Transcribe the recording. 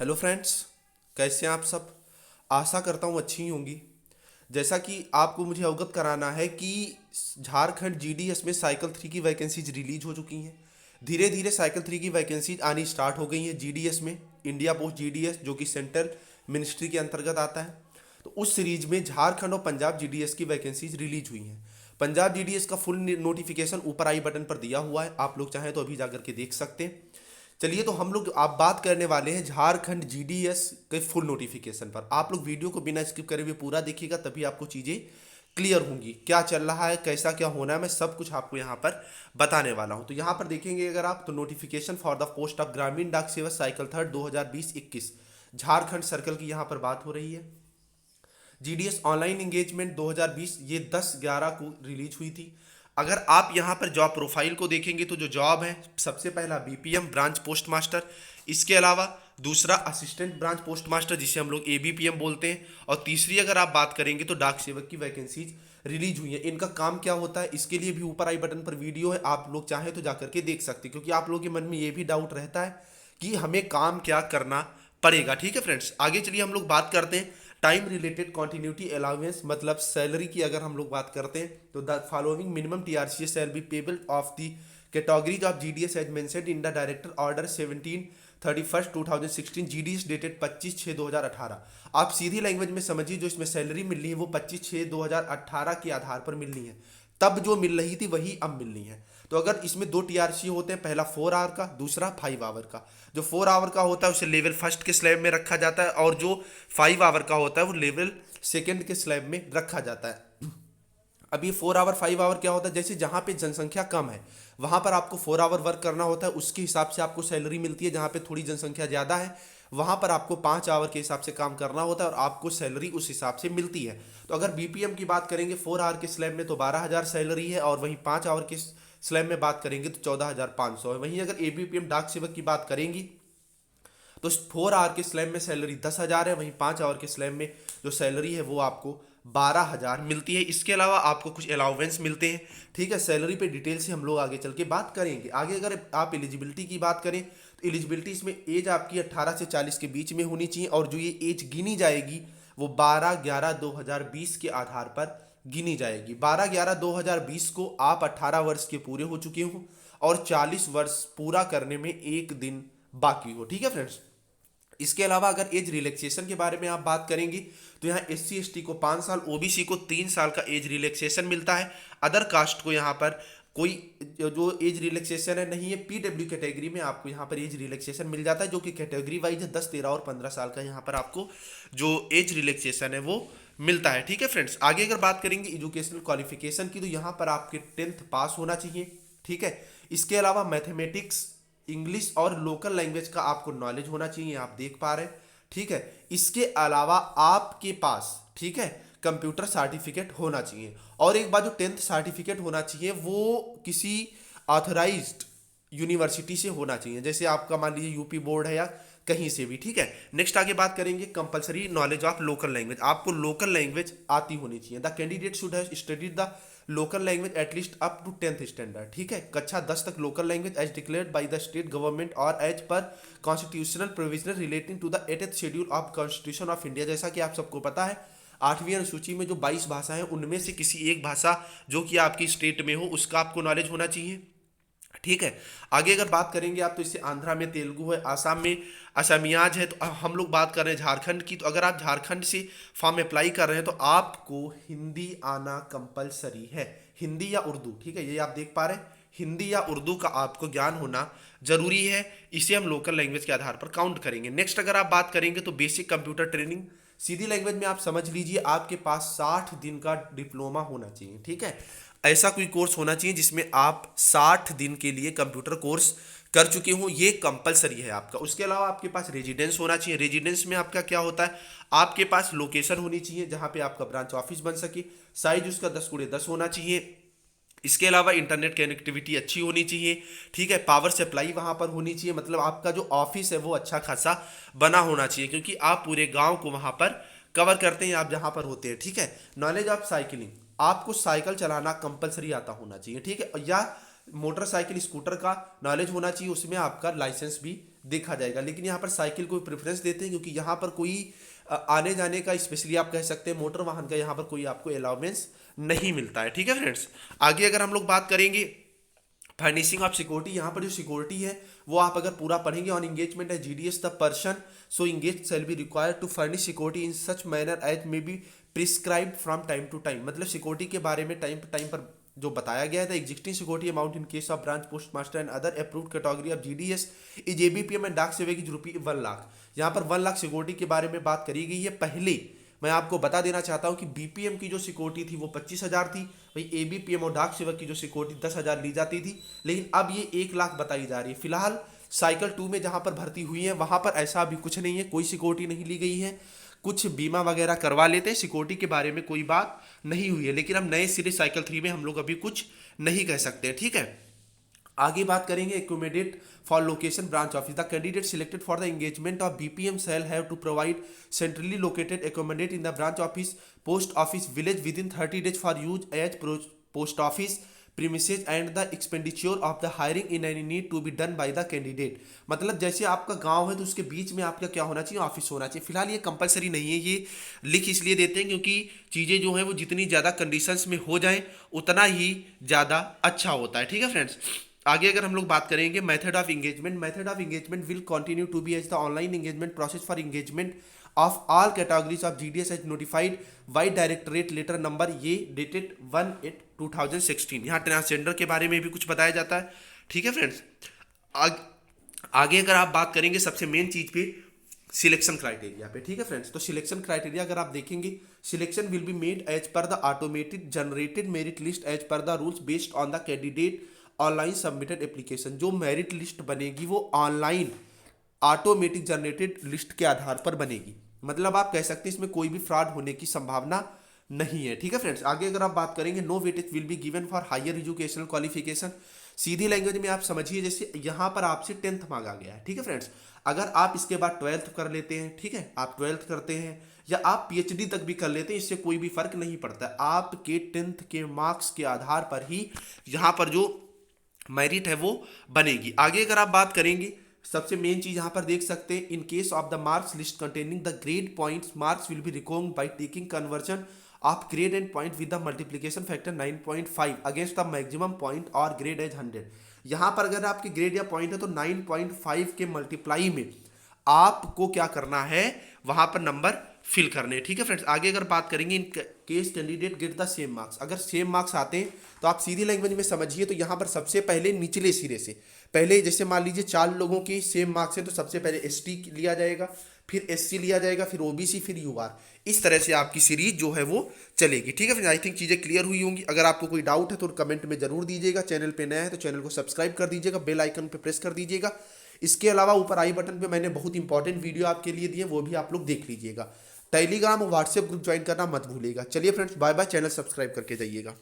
Hello friends, कैसे हैं आप सब। आशा करता हूँ अच्छी ही होंगी। जैसा कि आपको मुझे अवगत कराना है कि झारखंड जीडीएस में साइकिल 3 की वैकेंसीज रिलीज हो चुकी हैं। धीरे धीरे साइकिल 3 की वैकेंसीज आनी स्टार्ट हो गई हैं जीडीएस में। इंडिया पोस्ट जीडीएस जो कि सेंट्रल मिनिस्ट्री के अंतर्गत आता है। तो उस सीरीज में झारखंड और पंजाब जीडीएस की वैकेंसीज रिलीज हुई हैं। पंजाब जीडीएस का फुल नोटिफिकेशन ऊपर आई बटन पर दिया हुआ है, आप लोग चाहें तो अभी जाकर के देख सकते हैं। चलिए, तो हम लोग आप बात करने वाले हैं झारखंड जीडीएस के फुल नोटिफिकेशन पर। आप लोग वीडियो को बिना स्किप करे हुए पूरा देखिएगा, तभी आपको चीज़ें क्लियर होंगी। क्या चल रहा है, कैसा क्या होना है, मैं सब कुछ आपको यहाँ पर बताने वाला हूँ। तो यहाँ पर देखेंगे अगर आप, तो notification for the post of ग्रामीण डाक सेवक साइकिल थर्ड 2020-21 झारखंड सर्कल की यहाँ पर बात हो रही है। जीडीएस ऑनलाइन एंगेजमेंट 2020 ये 10/11 को रिलीज हुई थी। अगर आप यहाँ पर जॉब प्रोफाइल को देखेंगे तो जो जॉब है, सबसे पहला बीपीएम ब्रांच पोस्ट मास्टर, इसके अलावा दूसरा असिस्टेंट ब्रांच पोस्ट मास्टर जिसे हम लोग एबीपीएम बोलते हैं, और तीसरी अगर आप बात करेंगे तो डाक सेवक की वैकेंसीज रिलीज हुई है। इनका काम क्या होता है, इसके लिए भी ऊपर आई बटन पर वीडियो है, आप लोग चाहें तो जाकर के देख सकते हैं, क्योंकि आप लोगों के मन में ये भी डाउट रहता है कि हमें काम क्या करना पड़ेगा। ठीक है फ्रेंड्स, आगे चलिए हम लोग बात करते हैं टाइम रिलेटेड कॉन्टिन्यूटी अलाउंस, मतलब सैलरी की अगर हम लोग बात करते हैं तो the following minimum TRC shall be payable of the categories of GDS as mentioned in the director order 17/31/2016 GDS dated 25/6/2018। आप सीधी लैंग्वेज में समझिए, जो इसमें सैलरी मिल रही है वो 25/6/2018 के आधार पर मिल रही है। तब जो मिल रही थी वही अब मिल रही है। तो अगर इसमें दो टीआरसी होते हैं, पहला 4 आवर का, दूसरा 5 आवर का। जो 4 आवर का होता है उसे लेवल फर्स्ट के स्लैब में रखा जाता है, और जो 5 आवर का होता है वो लेवल सेकंड के स्लैब में रखा जाता है। अब ये 4 आवर 5 आवर क्या होता है, जैसे जहाँ पे जनसंख्या कम है वहाँ पर आपको 4 आवर वर्क करना होता है, उसके हिसाब से आपको सैलरी मिलती है। जहाँ पे थोड़ी जनसंख्या ज़्यादा है वहाँ पर आपको 5 आवर के हिसाब से काम करना होता है और आपको सैलरी उस हिसाब से मिलती है। तो अगर बीपीएम की बात करेंगे 4 आवर के स्लैब में तो 12,000 सैलरी है, और वहीं 5 आवर के स्लैब में बात करेंगे तो 14,500 है। वहीं अगर एबीपीएम डाक सेवक की बात करेंगी तो 4 आवर के स्लैब में सैलरी 10,000 है, वहीं 5 आवर के स्लैब में जो सैलरी है वो आपको 12,000 मिलती है। इसके अलावा आपको कुछ अलाउंस मिलते हैं। ठीक है, सैलरी पे डिटेल से हम लोग आगे चल के बात करेंगे। आगे अगर आप एलिजिबिलिटी की बात करें तो एलिजिबिलिटी इसमें एज आपकी 18 से 40 के बीच में होनी चाहिए, और जो ये एज गिनी जाएगी वो 12/11/2020 के आधार पर गिनी जाएगी। 12/11/2020 को आप 18 वर्ष के पूरे हो चुके हो और 40 वर्ष पूरा करने में एक दिन बाकी हो। ठीक है फ्रेंड्स, इसके अलावा अगर एज रिलैक्सेशन के बारे में आप बात करेंगी तो यहाँ एससी एसटी को 5 साल, ओबीसी को 3 साल का एज रिलैक्सेशन मिलता है। अदर कास्ट को यहाँ पर कोई जो एज रिलैक्सेशन है नहीं है। पीडब्ल्यू कैटेगरी में आपको यहाँ पर एज रिलैक्सेशन मिल जाता है, जो कि कैटेगरी वाइज है। 10, 13 और 15 साल का यहाँ पर आपको जो एज रिलैक्सेशन है वो मिलता है। ठीक है फ्रेंड्स, आगे अगर बात करेंगे एजुकेशनल क्वालिफिकेशन की तो यहाँ पर आपके 10th पास होना चाहिए। ठीक है, इसके अलावा मैथमेटिक्स, इंग्लिश और लोकल लैंग्वेज का आपको नॉलेज होना चाहिए, आप देख पा रहे हैं। ठीक है, इसके अलावा आपके पास, ठीक है, कंप्यूटर सर्टिफिकेट होना चाहिए। और एक बात, जो 10th सर्टिफिकेट होना चाहिए वो किसी ऑथराइज्ड यूनिवर्सिटी से होना चाहिए, जैसे आपका मान लीजिए यूपी बोर्ड है या कहीं से भी। ठीक है, नेक्स्ट आगे बात करेंगे compulsory knowledge of local language. आपको लोकल लैंग्वेज आती होनी चाहिए। The candidate should have studied the local language at least up to 10th standard. ठीक है, कक्षा 10 तक local language as declared by the state government और as per constitutional provision relating to the 8th schedule of constitution of India. जैसा कि आप सबको पता है, 8वीं अनुसूची में जो 22 भाषाएं हैं उनमें से किसी एक भाषा जो कि आपकी स्टेट में हो उसका आपको नॉलेज होना चाहिए। ठीक है, आगे अगर बात करेंगे आप तो इससे आंध्रा में तेलुगु है, आसाम में असमियाज है। तो हम लोग बात कर रहे हैं झारखंड की, तो अगर आप झारखंड से फॉर्म अप्लाई कर रहे हैं तो आपको हिंदी आना कंपलसरी है, हिंदी या उर्दू। ठीक है, ये आप देख पा रहे हैं, हिंदी या उर्दू का आपको ज्ञान होना जरूरी है। इसे हम लोकल लैंग्वेज के आधार पर काउंट करेंगे। नेक्स्ट अगर आप बात करेंगे तो बेसिक कंप्यूटर ट्रेनिंग, सीधी लैंग्वेज में आप समझ लीजिए आपके पास 60 दिन का डिप्लोमा होना चाहिए। ठीक है, ऐसा कोई कोर्स होना चाहिए जिसमें आप 60 दिन के लिए कंप्यूटर कोर्स कर चुके हो, ये कंपलसरी है आपका। उसके अलावा आपके पास रेजिडेंस होना चाहिए। रेजिडेंस में आपका क्या होता है, आपके पास लोकेशन होनी चाहिए जहां पे आपका ब्रांच ऑफिस बन सके। साइज उसका 10x10 होना चाहिए। इसके अलावा इंटरनेट कनेक्टिविटी अच्छी होनी चाहिए। ठीक है, पावर सप्लाई वहां पर होनी चाहिए, मतलब आपका जो ऑफिस है वो अच्छा खासा बना होना चाहिए, क्योंकि आप पूरे गांव को वहां पर कवर करते हैं आप जहां पर होते हैं। ठीक है, नॉलेज ऑफ साइकिलिंग, आपको साइकिल चलाना कंपलसरी आता होना चाहिए। ठीक है, या मोटरसाइकिल स्कूटर का नॉलेज होना चाहिए, उसमें आपका लाइसेंस भी देखा जाएगा। लेकिन यहाँ पर साइकिल को प्रेफरेंस देते हैं क्योंकि यहाँ पर कोई आने जाने का, स्पेशली आप कह सकते हैं मोटर वाहन का, यहाँ पर कोई आपको अलाउंस नहीं मिलता है। ठीक है फ्रेंड्स, आगे अगर हम लोग बात करेंगे फर्निशिंग ऑफ सिक्योरिटी, यहाँ पर जो सिक्योरिटी है वो आप अगर पूरा पढ़ेंगे, ऑन एंगेजमेंट है GDS the person so engage shall be required to furnish security in such manner as may be prescribed from time to time. मतलब सिक्योरिटी के बारे में टाइम पर जो बताया गया था। Existing security amount in case of branch post master and other approved category of GDS is ABPM and डाक सेवा की ₹1,00,000। यहाँ पर 1,00,000 सिक्योरिटी के बारे में बात करी गई है। पहले मैं आपको बता देना चाहता हूं कि बीपीएम की जो सिक्योरिटी थी वो 25,000 थी, वही एबीपीएम और डाक सेवक की जो सिक्योरिटी 10,000 ली जाती थी, लेकिन अब ये 1,00,000 बताई जा रही है। फिलहाल साइकिल 2 में जहां पर भर्ती हुई है वहां पर ऐसा अभी कुछ नहीं है, कोई सिक्योरिटी नहीं ली गई है। कुछ बीमा वगैरह करवा लेते हैं, सिक्योरिटी के बारे में कोई बात नहीं हुई है। लेकिन अब नए सिरे साइकिल 3 में हम लोग अभी कुछ नहीं कह सकते। ठीक है, आगे बात करेंगे accommodate for location branch office. The candidate selected for the engagement of BPM shall have to provide centrally located accommodate in the branch office post office village within 30 days for use as post office premises and the expenditure of the hiring in any need to be done by the candidate. मतलब जैसे आपका गांव है तो उसके बीच में आपका क्या होना चाहिए, ऑफिस होना चाहिए। फिलहाल ये कंपलसरी नहीं है, ये लिख इसलिए देते हैं क्योंकि चीज़ें जो है वो जितनी ज़्यादा कंडीशंस में हो जाए उतना ही ज़्यादा अच्छा होता है। ठीक है फ्रेंड्स, आगे अगर हम लोग बात करेंगे method of engagement will continue to be as the online engagement process for engagement of all categories of GDS as notified by directorate letter number ये डेटेड 1/8/2016। यहाँ ट्रांसजेंडर के बारे में भी कुछ बताया जाता है। ठीक है फ्रेंड्स, आगे अगर आप बात करेंगे सबसे मेन चीज पे सिलेक्शन क्राइटेरिया पे। ठीक है फ्रेंड्स, तो सिलेक्शन क्राइटेरिया अगर आप देखेंगे, selection will be made as per the automated generated merit list as per the rules based on the candidate online submitted application. जो मेरिट लिस्ट बनेगी वो ऑनलाइन ऑटोमेटिक जनरेटेड लिस्ट के आधार पर बनेगी। मतलब आप कह सकते हैं इसमें कोई भी फ्रॉड होने की संभावना नहीं है। ठीक है फ्रेंड्स, आगे अगर आप बात करेंगे no weightage will be given for higher educational qualification. सीधी लैंग्वेज में आप समझिए, जैसे यहाँ पर आपसे 10th मांगा गया है। ठीक है फ्रेंड्स, अगर आप इसके बाद 12th कर लेते हैं, ठीक है, आप 12th करते हैं या आप पीएचडी तक भी कर लेते हैं, इससे कोई भी फर्क नहीं पड़ता है। आपके 10th के मार्क्स के आधार पर ही यहाँ पर जो मेरिट है वो बनेगी। आगे अगर आप बात करेंगे, सबसे मेन चीज यहां पर देख सकते हैं, इन case of the marks list containing the grade points marks will be record by taking conversion of grade and point with the multiplication factor 9.5 against the maximum point और ग्रेड एज 100। यहां पर अगर आपके ग्रेड या point है तो 9.5 के multiply में आपको क्या करना है, वहां पर नंबर फिल करने। ठीक है फ्रेंड्स, आगे अगर बात करेंगे in case candidate get the same marks, अगर सेम मार्क्स आते हैं तो आप सीधी लैंग्वेज में समझिए तो यहाँ पर सबसे पहले निचले सिरे से, पहले जैसे मान लीजिए 4 लोगों के सेम मार्क्स है तो सबसे पहले एसटी लिया जाएगा, फिर एससी लिया जाएगा, फिर ओबीसी, फिर यूआर। इस तरह से आपकी सीरीज जो है वो चलेगी। ठीक है फ्रेंड्स, आई थिंक चीज़ें क्लियर हुई होंगी। अगर आपको कोई डाउट है तो कमेंट में जरूर दीजिएगा। चैनल पे नया है तो चैनल को सब्सक्राइब कर दीजिएगा, बेल आइकन पे प्रेस कर दीजिएगा। इसके अलावा ऊपर आई बटन पे मैंने बहुत इंपॉर्टेंट वीडियो आपके लिए दिए, वो भी आप लोग देख लीजिएगा। टेलीग्राम और व्हाट्सएप ग्रुप ज्वाइन करना मत भूलिएगा। चलिए friends, bye bye, channel subscribe करके जाइएगा।